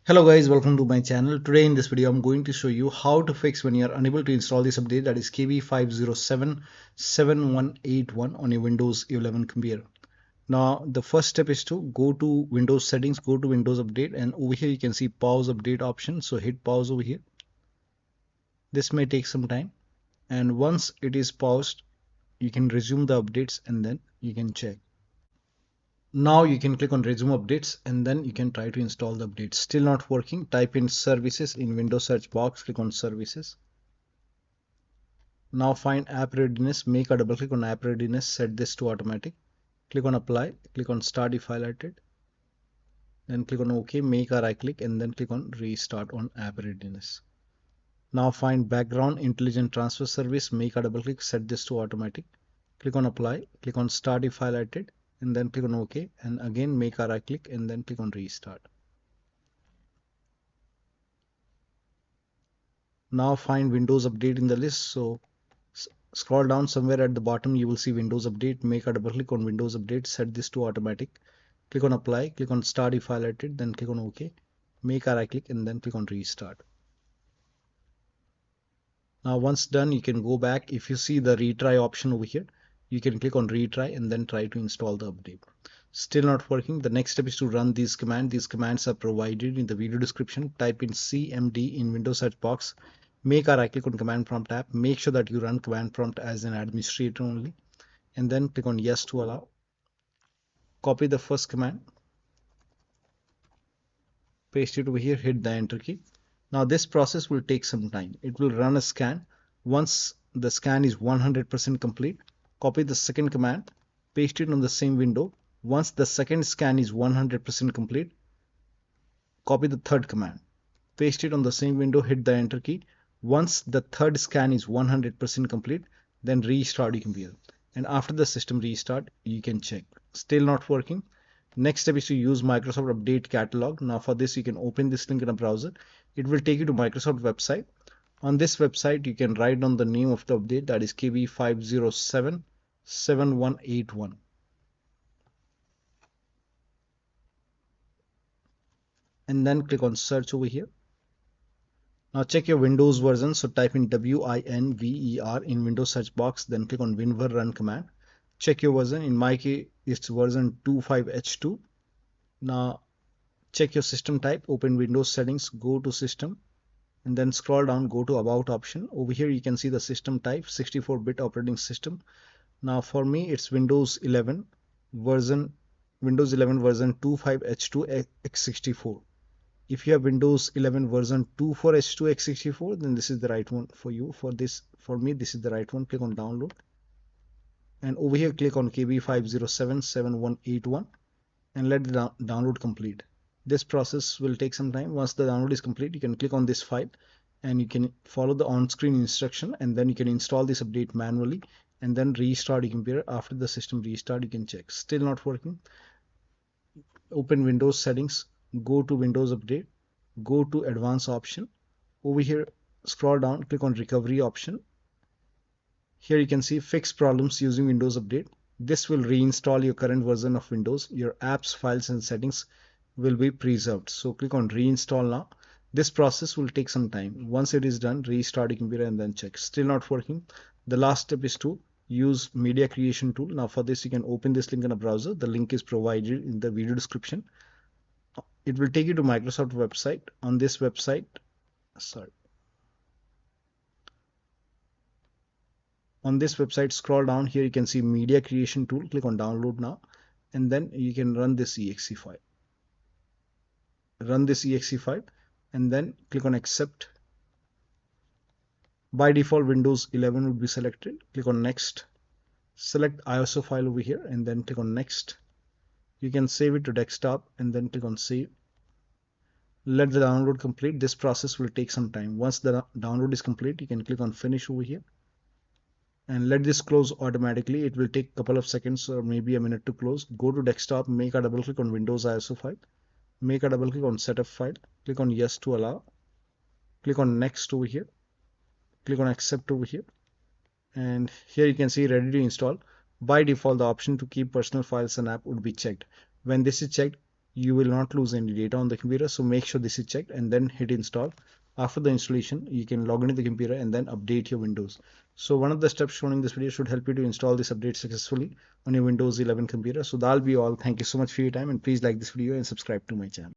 Hello guys, welcome to my channel. Today in this video I'm going to show you how to fix when you are unable to install this update, that is KB5077181 on your Windows 11 computer. Now the first step is to go to Windows settings, go to Windows update, and over here you can see pause update option, so hit pause over here. This may take some time, and once it is paused you can resume the updates and then you can check. Now you can click on resume updates and then you can try to install the updates. Still not working, type in services in Windows search box, click on services. Now find app readiness, make a double click on app readiness, set this to automatic. Click on apply, click on start if highlighted. Then click on OK, make a right click and then click on restart on app readiness. Now find background intelligent transfer service, make a double click, set this to automatic. Click on apply, click on start if highlighted and then click on OK, and again make a right click and then click on restart. Now find Windows Update in the list, so scroll down somewhere at the bottom, you will see Windows Update, make a double click on Windows Update, set this to automatic. Click on apply, click on start if highlighted, then click on OK, make a right click and then click on restart. Now once done, you can go back. If you see the retry option over here, you can click on retry and then try to install the update. Still not working. The next step is to run these commands. These commands are provided in the video description. Type in cmd in Windows search box, make a right click on command prompt tab, make sure that you run command prompt as an administrator only, and then click on yes to allow. Copy the first command, paste it over here, hit the enter key. Now this process will take some time. It will run a scan. Once the scan is 100% complete, copy the second command, paste it on the same window. Once the second scan is 100% complete, copy the third command, paste it on the same window, hit the enter key. Once the third scan is 100% complete, then restart your computer. And after the system restart, you can check. Still not working. Next step is to use Microsoft Update Catalog. Now for this, you can open this link in a browser. It will take you to Microsoft website. On this website, you can write down the name of the update, that is KB5077181. And then click on search over here. Now check your Windows version, so type in WINVER in Windows search box, then click on WinVer run command. Check your version. In my case, it's version 25H2. Now check your system type, open Windows settings, go to system, and then scroll down, go to about option. Over here you can see the system type, 64-bit operating system. Now for me it's Windows 11 version 25H2 x64. If you have Windows 11 version 24H2 x64, then this is the right one for you. For me this is the right one. Click on download, and over here click on KB5077181 and let the download complete. This process will take some time. Once the download is complete, you can click on this file and you can follow the on-screen instruction, and then you can install this update manually and then restart your computer. After the system restart, you can check. Still not working. Open Windows settings, go to Windows Update, go to advanced option. Over here scroll down, click on recovery option. Here you can see fix problems using Windows Update. This will reinstall your current version of Windows. Your apps, files and settings will be preserved. So click on reinstall now. This process will take some time. Once it is done, restart your computer and then check. Still not working. The last step is to use media creation tool. Now for this, you can open this link in a browser. The link is provided in the video description. It will take you to Microsoft website. On this website, scroll down. Here you can see media creation tool. Click on download now, and then you can run this exe file. And then click on accept. By default Windows 11 would be selected. Click on next. Select ISO file over here and then click on next. You can save it to desktop and then click on save. Let the download complete. This process will take some time. Once the download is complete, you can click on finish over here and let this close automatically. It will take a couple of seconds or maybe a minute to close. Go to desktop, make a double click on Windows ISO file, make a double click on setup file, click on yes to allow, click on next over here, click on accept over here, and here you can see ready to install. By default, the option to keep personal files and app would be checked. When this is checked, you will not lose any data on the computer. So make sure this is checked and then hit install. After the installation, you can log into the computer and then update your Windows. So one of the steps shown in this video should help you to install this update successfully on your Windows 11 computer. So that'll be all. Thank you so much for your time, and please like this video and subscribe to my channel.